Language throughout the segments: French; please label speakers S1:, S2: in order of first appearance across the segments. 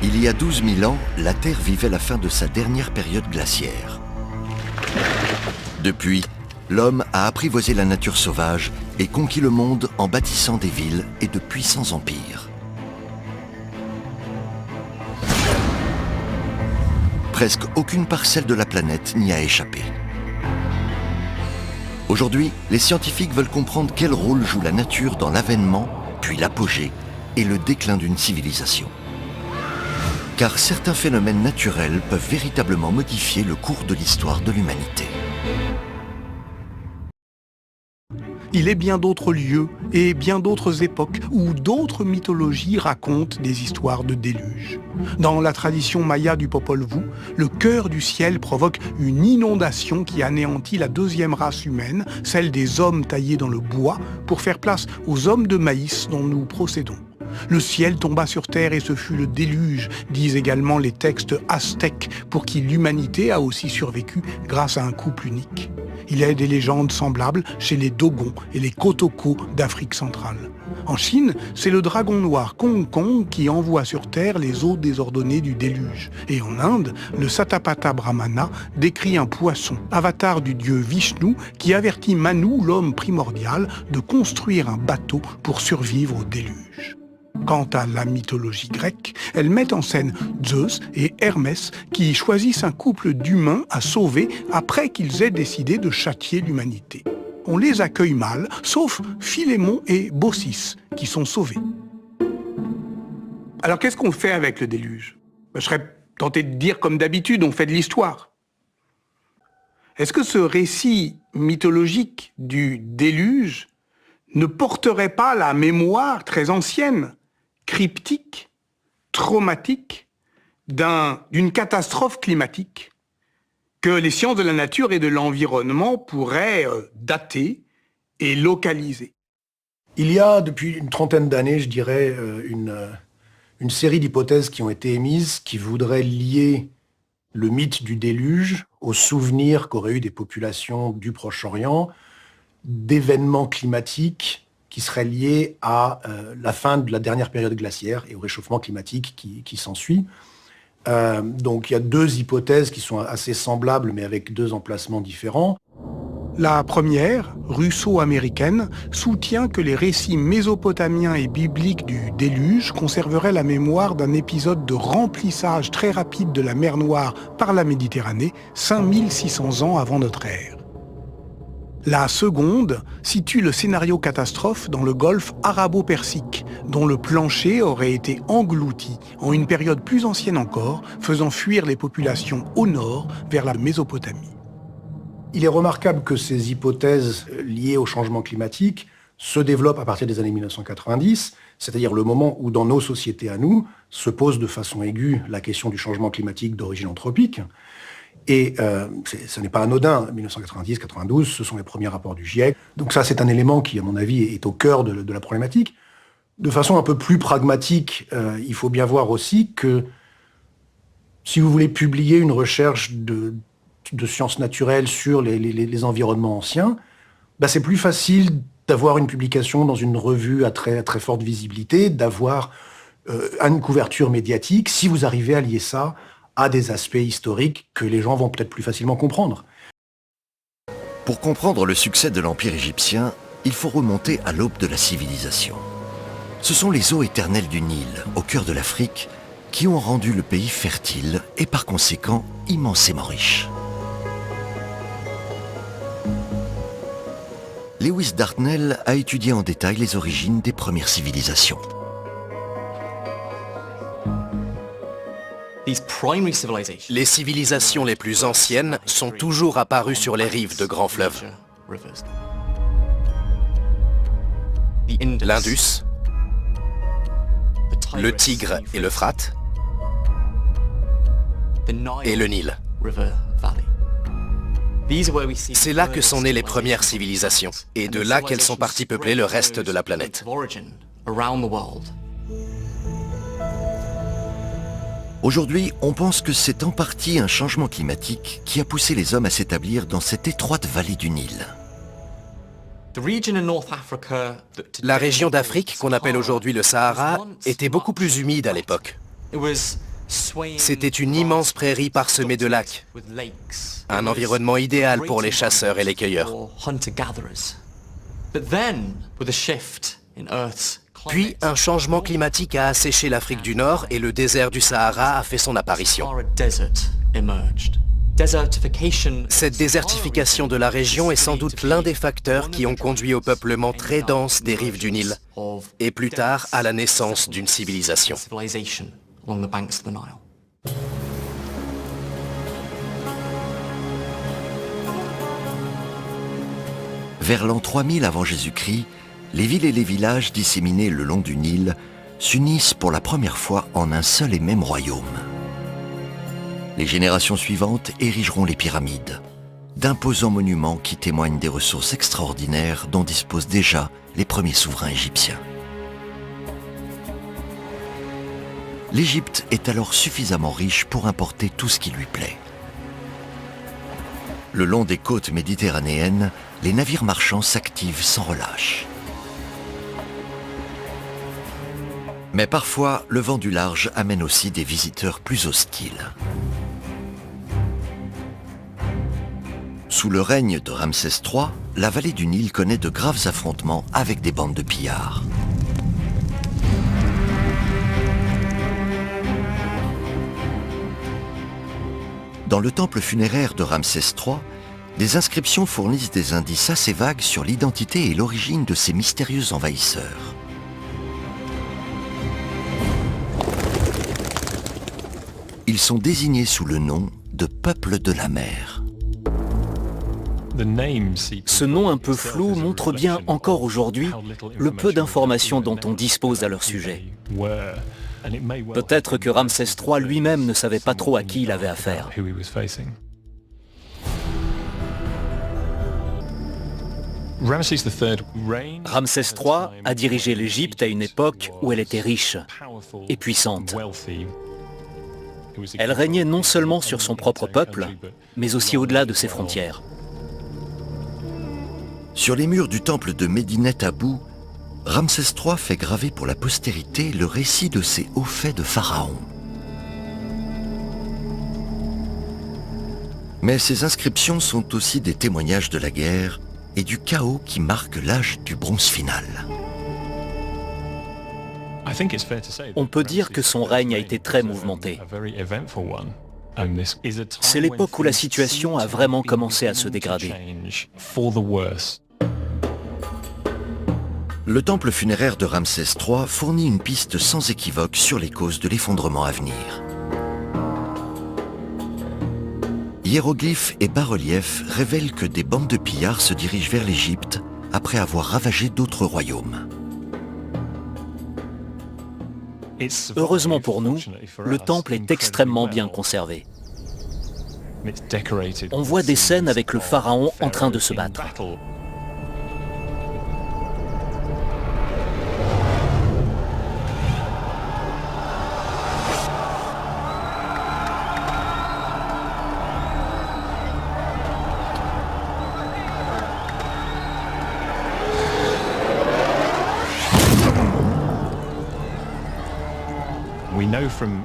S1: Il y a 12 000 ans, la Terre vivait la fin de sa dernière période glaciaire. Depuis, l'homme a apprivoisé la nature sauvage et conquis le monde en bâtissant des villes et de puissants empires. Presque aucune parcelle de la planète n'y a échappé. Aujourd'hui, les scientifiques veulent comprendre quel rôle joue la nature dans l'avènement, puis l'apogée et le déclin d'une civilisation. Car certains phénomènes naturels peuvent véritablement modifier le cours de l'histoire de l'humanité.
S2: Il est bien d'autres lieux et bien d'autres époques où d'autres mythologies racontent des histoires de déluge. Dans la tradition maya du Popol Vuh, le cœur du ciel provoque une inondation qui anéantit la deuxième race humaine, celle des hommes taillés dans le bois, pour faire place aux hommes de maïs dont nous procédons. Le ciel tomba sur terre et ce fut le déluge, disent également les textes aztèques, pour qui l'humanité a aussi survécu grâce à un couple unique. Il y a des légendes semblables chez les Dogons et les Kotoko d'Afrique centrale. En Chine, c'est le dragon noir Kong Kong qui envoie sur terre les eaux désordonnées du déluge. Et en Inde, le Satapatha Brahmana décrit un poisson, avatar du dieu Vishnu, qui avertit Manu, l'homme primordial, de construire un bateau pour survivre au déluge. Quant à la mythologie grecque, elle met en scène Zeus et Hermès qui choisissent un couple d'humains à sauver après qu'ils aient décidé de châtier l'humanité. On les accueille mal, sauf Philémon et Baucis, qui sont sauvés. Alors qu'est-ce qu'on fait avec le déluge ? Je serais tenté de dire comme d'habitude, on fait de l'histoire. Est-ce que ce récit mythologique du déluge ne porterait pas la mémoire très ancienne, cryptique, traumatique, d'une catastrophe climatique que les sciences de la nature et de l'environnement pourraient dater et localiser?
S3: Il y a, depuis une trentaine d'années, je dirais, une série d'hypothèses qui ont été émises qui voudraient lier le mythe du déluge au souvenir qu'auraient eu des populations du Proche-Orient d'événements climatiques qui seraient liés à la fin de la dernière période glaciaire et au réchauffement climatique qui s'ensuit. Donc il y a deux hypothèses qui sont assez semblables, mais avec deux emplacements différents.
S2: La première, russo-américaine, soutient que les récits mésopotamiens et bibliques du déluge conserveraient la mémoire d'un épisode de remplissage très rapide de la mer Noire par la Méditerranée 5600 ans avant notre ère. La seconde situe le scénario catastrophe dans le golfe arabo-persique, dont le plancher aurait été englouti en une période plus ancienne encore, faisant fuir les populations au nord vers la Mésopotamie.
S3: Il est remarquable que ces hypothèses liées au changement climatique se développent à partir des années 1990, c'est-à-dire le moment où dans nos sociétés à nous se pose de façon aiguë la question du changement climatique d'origine anthropique. Et ce n'est pas anodin, 1990-92, ce sont les premiers rapports du GIEC. Donc ça, c'est un élément qui, à mon avis, est au cœur de la problématique. De façon un peu plus pragmatique, il faut bien voir aussi que si vous voulez publier une recherche de sciences naturelles sur les environnements anciens, c'est plus facile d'avoir une publication dans une revue à très, très forte visibilité, d'avoir une couverture médiatique, si vous arrivez à lier ça à des aspects historiques que les gens vont peut-être plus facilement comprendre.
S1: Pour comprendre le succès de l'Empire égyptien, il faut remonter à l'aube de la civilisation. Ce sont les eaux éternelles du Nil, au cœur de l'Afrique, qui ont rendu le pays fertile et par conséquent immensément riche. Lewis Dartnell a étudié en détail les origines des premières civilisations.
S4: Les civilisations les plus anciennes sont toujours apparues sur les rives de grands fleuves. L'Indus, le Tigre et l'Euphrate, et le Nil. C'est là que sont nées les premières civilisations, et de là qu'elles sont parties peupler le reste de la planète.
S1: Aujourd'hui, on pense que c'est en partie un changement climatique qui a poussé les hommes à s'établir dans cette étroite vallée du Nil.
S4: La région d'Afrique, qu'on appelle aujourd'hui le Sahara, était beaucoup plus humide à l'époque. C'était une immense prairie parsemée de lacs, un environnement idéal pour les chasseurs et les cueilleurs. Puis, un changement climatique a asséché l'Afrique du Nord et le désert du Sahara a fait son apparition. Cette désertification de la région est sans doute l'un des facteurs qui ont conduit au peuplement très dense des rives du Nil et plus tard à la naissance d'une civilisation.
S1: Vers l'an 3000 avant Jésus-Christ, les villes et les villages disséminés le long du Nil s'unissent pour la première fois en un seul et même royaume. Les générations suivantes érigeront les pyramides, d'imposants monuments qui témoignent des ressources extraordinaires dont disposent déjà les premiers souverains égyptiens. L'Égypte est alors suffisamment riche pour importer tout ce qui lui plaît. Le long des côtes méditerranéennes, les navires marchands s'activent sans relâche. Mais parfois, le vent du large amène aussi des visiteurs plus hostiles. Sous le règne de Ramsès III, la vallée du Nil connaît de graves affrontements avec des bandes de pillards. Dans le temple funéraire de Ramsès III, des inscriptions fournissent des indices assez vagues sur l'identité et l'origine de ces mystérieux envahisseurs. Ils sont désignés sous le nom de peuple de la mer.
S5: Ce nom un peu flou montre bien encore aujourd'hui le peu d'informations dont on dispose à leur sujet. Peut-être que Ramsès III lui-même ne savait pas trop à qui il avait affaire. Ramsès III a dirigé l'Égypte à une époque où elle était riche et puissante. Elle régnait non seulement sur son propre peuple, mais aussi au-delà de ses frontières.
S1: Sur les murs du temple de Médinet Abou, Ramsès III fait graver pour la postérité le récit de ses hauts faits de pharaon. Mais ces inscriptions sont aussi des témoignages de la guerre et du chaos qui marque l'âge du bronze final.
S5: On peut dire que son règne a été très mouvementé. C'est l'époque où la situation a vraiment commencé à se dégrader.
S1: Le temple funéraire de Ramsès III fournit une piste sans équivoque sur les causes de l'effondrement à venir. Hiéroglyphes et bas-reliefs révèlent que des bandes de pillards se dirigent vers l'Égypte après avoir ravagé d'autres royaumes.
S5: Heureusement pour nous, le temple est extrêmement bien conservé. On voit des scènes avec le pharaon en train de se battre.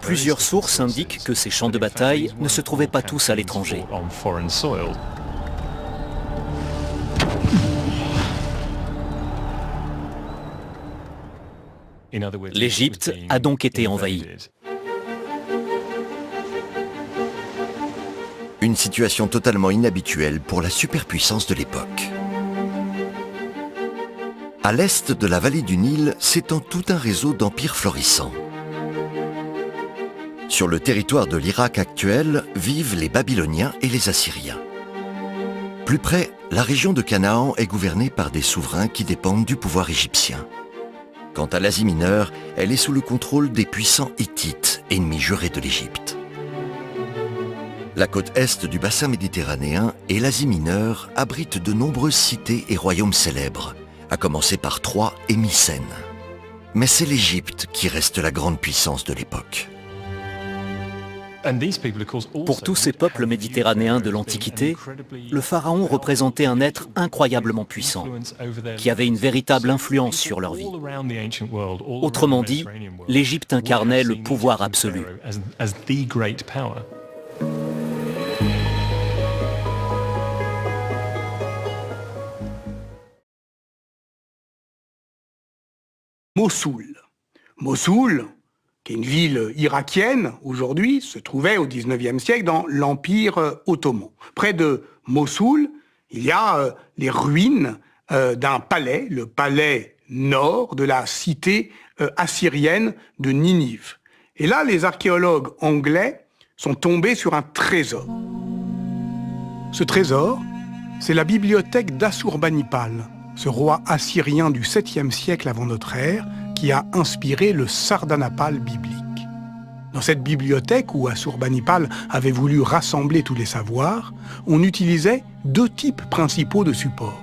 S5: Plusieurs sources indiquent que ces champs de bataille ne se trouvaient pas tous à l'étranger. L'Égypte a donc été envahie.
S1: Une situation totalement inhabituelle pour la superpuissance de l'époque. À l'est de la vallée du Nil s'étend tout un réseau d'empires florissants. Sur le territoire de l'Irak actuel vivent les Babyloniens et les Assyriens. Plus près, la région de Canaan est gouvernée par des souverains qui dépendent du pouvoir égyptien. Quant à l'Asie mineure, elle est sous le contrôle des puissants Hittites, ennemis jurés de l'Égypte. La côte est du bassin méditerranéen et l'Asie mineure abritent de nombreuses cités et royaumes célèbres, à commencer par Troie et Mycène. Mais c'est l'Égypte qui reste la grande puissance de l'époque.
S5: Pour tous ces peuples méditerranéens de l'Antiquité, le pharaon représentait un être incroyablement puissant, qui avait une véritable influence sur leur vie. Autrement dit, l'Égypte incarnait le pouvoir absolu.
S2: Mossoul. Mossoul, qui est une ville irakienne aujourd'hui, se trouvait au XIXe siècle dans l'Empire ottoman. Près de Mossoul, il y a les ruines d'un palais, le palais nord de la cité assyrienne de Ninive. Et là, les archéologues anglais sont tombés sur un trésor. Ce trésor, c'est la bibliothèque d'Assurbanipal, ce roi assyrien du 7e siècle avant notre ère, qui a inspiré le Sardanapale biblique. Dans cette bibliothèque où Assurbanipal avait voulu rassembler tous les savoirs, on utilisait deux types principaux de supports.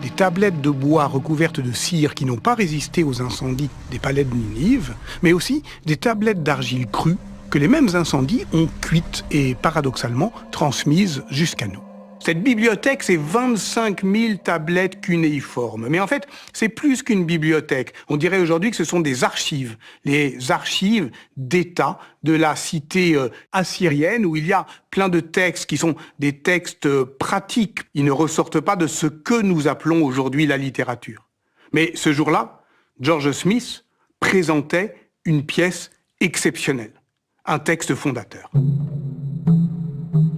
S2: Des tablettes de bois recouvertes de cire qui n'ont pas résisté aux incendies des palais de Ninive, mais aussi des tablettes d'argile crue que les mêmes incendies ont cuites et paradoxalement transmises jusqu'à nous. Cette bibliothèque, c'est 25 000 tablettes cunéiformes. Mais en fait, c'est plus qu'une bibliothèque. On dirait aujourd'hui que ce sont des archives. Les archives d'État de la cité assyrienne, où il y a plein de textes qui sont des textes pratiques. Ils ne ressortent pas de ce que nous appelons aujourd'hui la littérature. Mais ce jour-là, George Smith présentait une pièce exceptionnelle, un texte fondateur.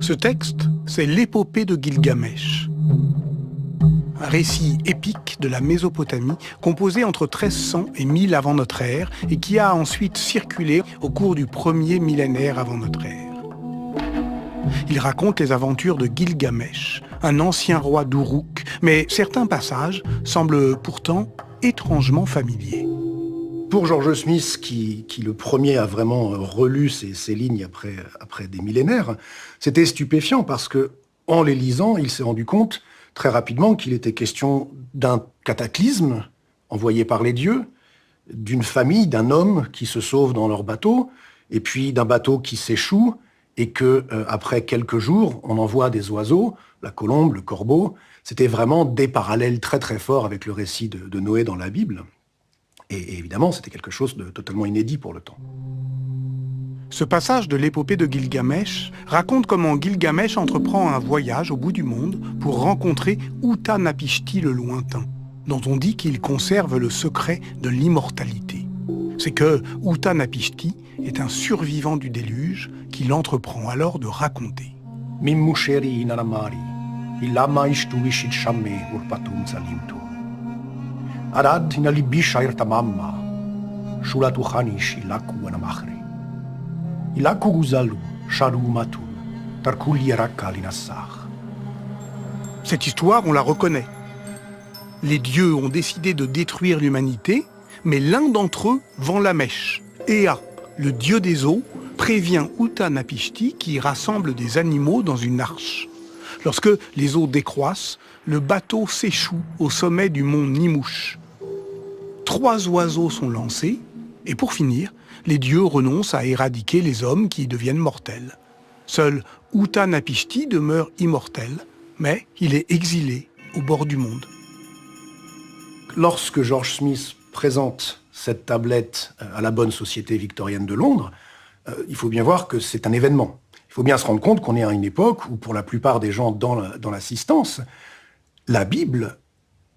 S2: Ce texte, c'est l'épopée de Gilgamesh. Un récit épique de la Mésopotamie composé entre 1300 et 1000 avant notre ère et qui a ensuite circulé au cours du premier millénaire avant notre ère. Il raconte les aventures de Gilgamesh, un ancien roi d'Uruk, mais certains passages semblent pourtant étrangement familiers.
S3: Pour George Smith, qui le premier a vraiment relu ces lignes après des millénaires, c'était stupéfiant parce que, en les lisant, il s'est rendu compte très rapidement qu'il était question d'un cataclysme envoyé par les dieux, d'une famille, d'un homme qui se sauve dans leur bateau, et puis d'un bateau qui s'échoue, et que après quelques jours, on envoie des oiseaux, la colombe, le corbeau. C'était vraiment des parallèles très très forts avec le récit de Noé dans la Bible. Et évidemment, c'était quelque chose de totalement inédit pour le temps.
S2: Ce passage de l'épopée de Gilgamesh raconte comment Gilgamesh entreprend un voyage au bout du monde pour rencontrer Utanapishti le lointain, dont on dit qu'il conserve le secret de l'immortalité. C'est que Utanapishti est un survivant du déluge qu'il entreprend alors de raconter.
S3: Mimmusheri inaramari, ilama ishtu wishit shamme urpatum salimtu. Arad inalibisha irtamamma, shulatu khanish ilaku anamachre. Ilaku guzalu, sharu matun, tarkuli rakal inassar.
S2: Cette histoire, on la reconnaît. Les dieux ont décidé de détruire l'humanité, mais l'un d'entre eux vend la mèche. Ea, le dieu des eaux, prévient Utanapishti qui rassemble des animaux dans une arche. Lorsque les eaux décroissent, le bateau s'échoue au sommet du mont Nimouche. 3 oiseaux sont lancés, et pour finir, les dieux renoncent à éradiquer les hommes qui deviennent mortels. Seul Utanapishti demeure immortel, mais il est exilé au bord du monde.
S3: Lorsque George Smith présente cette tablette à la bonne société victorienne de Londres, il faut bien voir que c'est un événement. Il faut bien se rendre compte qu'on est à une époque où, pour la plupart des gens dans l'assistance, la Bible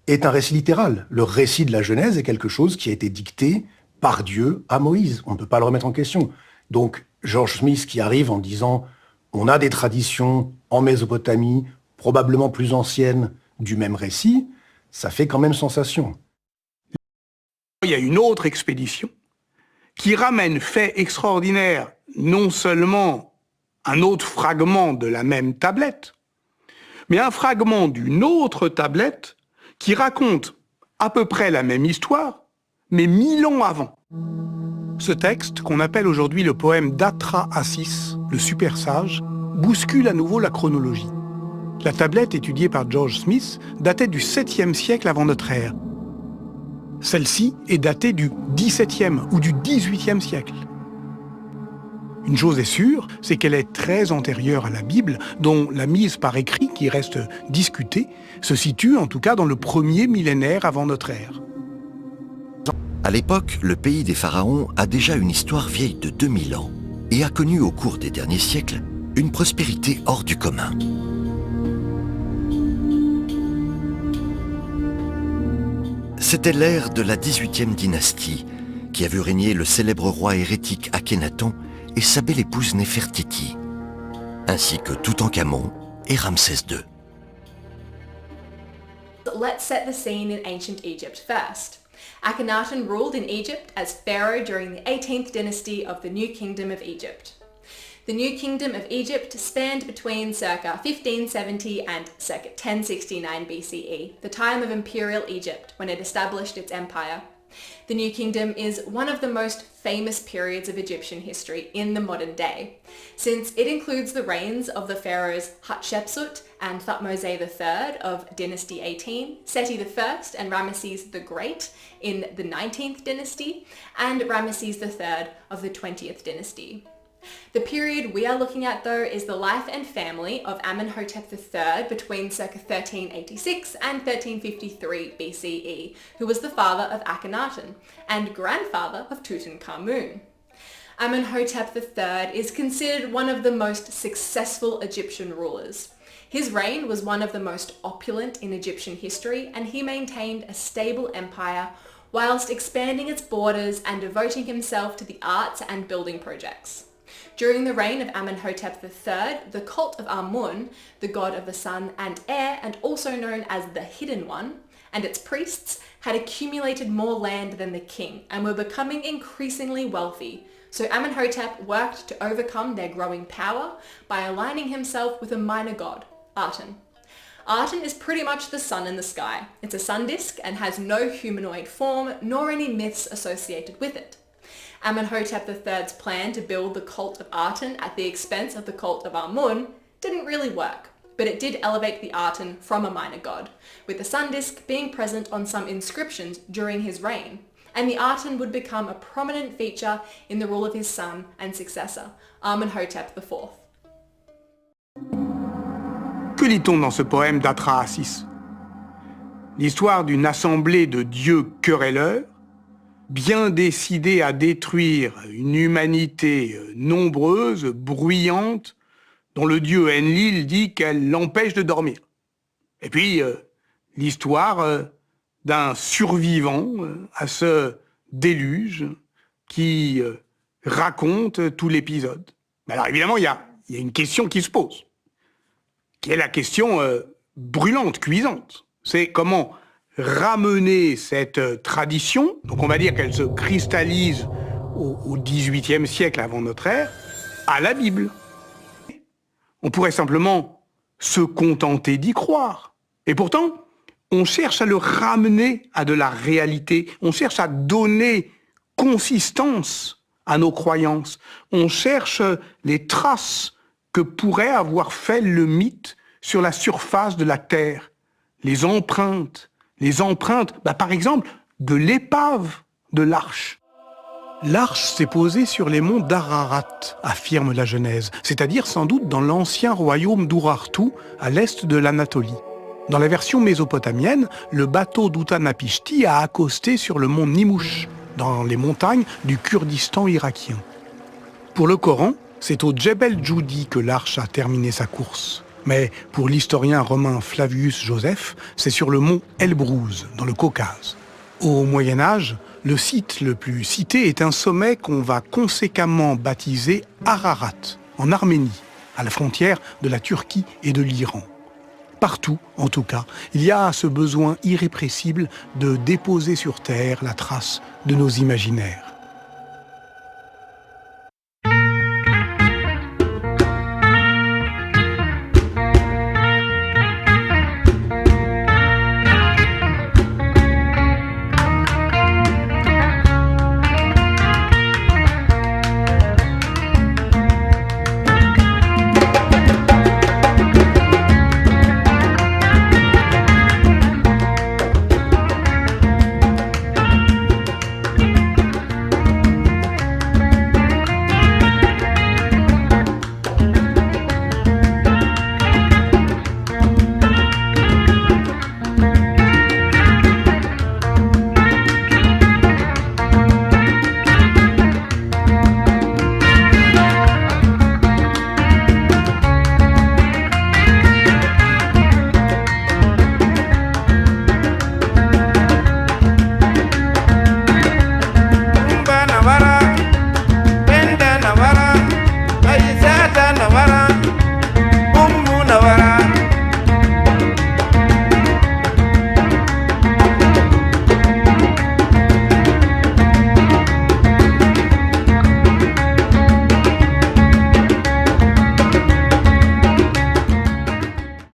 S3: est un récit littéral. Le récit de la Genèse est quelque chose qui a été dicté par Dieu à Moïse. On ne peut pas le remettre en question. Donc, George Smith qui arrive en disant « on a des traditions en Mésopotamie, probablement plus anciennes, du même récit », ça fait quand même sensation.
S2: Il y a une autre expédition qui ramène, fait extraordinaire, non seulement un autre fragment de la même tablette, mais un fragment d'une autre tablette qui raconte à peu près la même histoire, mais 1000 ans avant. Ce texte, qu'on appelle aujourd'hui le poème d'Atra Assis, le super sage, bouscule à nouveau la chronologie. La tablette étudiée par George Smith datait du 7e siècle avant notre ère. Celle-ci est datée du 17e ou du 18e siècle. Une chose est sûre, c'est qu'elle est très antérieure à la Bible, dont la mise par écrit, qui reste discutée, se situe en tout cas dans le premier millénaire avant notre ère.
S1: À l'époque, le pays des pharaons a déjà une histoire vieille de 2000 ans et a connu au cours des derniers siècles une prospérité hors du commun. C'était l'ère de la 18e dynastie qui a vu régner le célèbre roi hérétique Akhénaton et sa belle épouse Néfertiti, ainsi que Toutankhamon et Ramsès II.
S6: Let's set the scene in ancient Egypt first. Akhenaten ruled in Egypt as pharaoh during the 18th dynasty of the New Kingdom of Egypt. The New Kingdom of Egypt spanned between circa 1570 and circa 1069 BCE, the time of Imperial Egypt, when it established its empire. The New Kingdom is one of the most famous periods of Egyptian history in the modern day, since it includes the reigns of the pharaohs Hatshepsut and Thutmose III of Dynasty 18, Seti I and Ramesses the Great in the 19th dynasty, and Ramesses III of the 20th dynasty. The period we are looking at, though, is the life and family of Amenhotep III between circa 1386 and 1353 BCE, who was the father of Akhenaten and grandfather of Tutankhamun. Amenhotep III is considered one of the most successful Egyptian rulers. His reign was one of the most opulent in Egyptian history, and he maintained a stable empire whilst expanding its borders and devoting himself to the arts and building projects. During the reign of Amenhotep III, the cult of Amun, the god of the sun and air, and also known as the Hidden One, and its priests had accumulated more land than the king and were becoming increasingly wealthy. So Amenhotep worked to overcome their growing power by aligning himself with a minor god, Aten. Aten is pretty much the sun in the sky. It's a sun disk and has no humanoid form nor any myths associated with it. Amenhotep III's plan to build the cult of Aten at the expense of the cult of Amun didn't really work, but it did elevate the Aten from a minor god, with the sun disk being present on some inscriptions during his reign, and the Aten would become a prominent feature in the rule of his son and successor, Amenhotep IV.
S2: Que lit-on dans ce poème d'Atrahasis? L'histoire d'une assemblée de dieux querelleurs, bien décidés à détruire une humanité nombreuse, bruyante, dont le dieu Enlil dit qu'elle l'empêche de dormir. Et puis, l'histoire d'un survivant à ce déluge qui raconte tout l'épisode. Alors évidemment, il y a une question qui se pose, qui est la question brûlante, cuisante. C'est comment ramener cette tradition, donc on va dire qu'elle se cristallise au XVIIIe siècle avant notre ère, à la Bible. On pourrait simplement se contenter d'y croire. Et pourtant, on cherche à le ramener à de la réalité, on cherche à donner consistance à nos croyances, on cherche les traces que pourrait avoir fait le mythe sur la surface de la Terre, les empreintes, par exemple, de l'épave de l'arche. L'arche s'est posée sur les monts d'Ararat, affirme la Genèse, c'est-à-dire sans doute dans l'ancien royaume d'Urartu, à l'est de l'Anatolie. Dans la version mésopotamienne, le bateau d'Utanapishti a accosté sur le mont Nimouch, dans les montagnes du Kurdistan irakien. Pour le Coran, c'est au Djebel Djoudi que l'arche a terminé sa course. Mais pour l'historien romain Flavius Joseph, c'est sur le mont Elbrouz, dans le Caucase. Au Moyen-Âge, le site le plus cité est un sommet qu'on va conséquemment baptiser Ararat, en Arménie, à la frontière de la Turquie et de l'Iran. Partout, en tout cas, il y a ce besoin irrépressible de déposer sur terre la trace de nos imaginaires.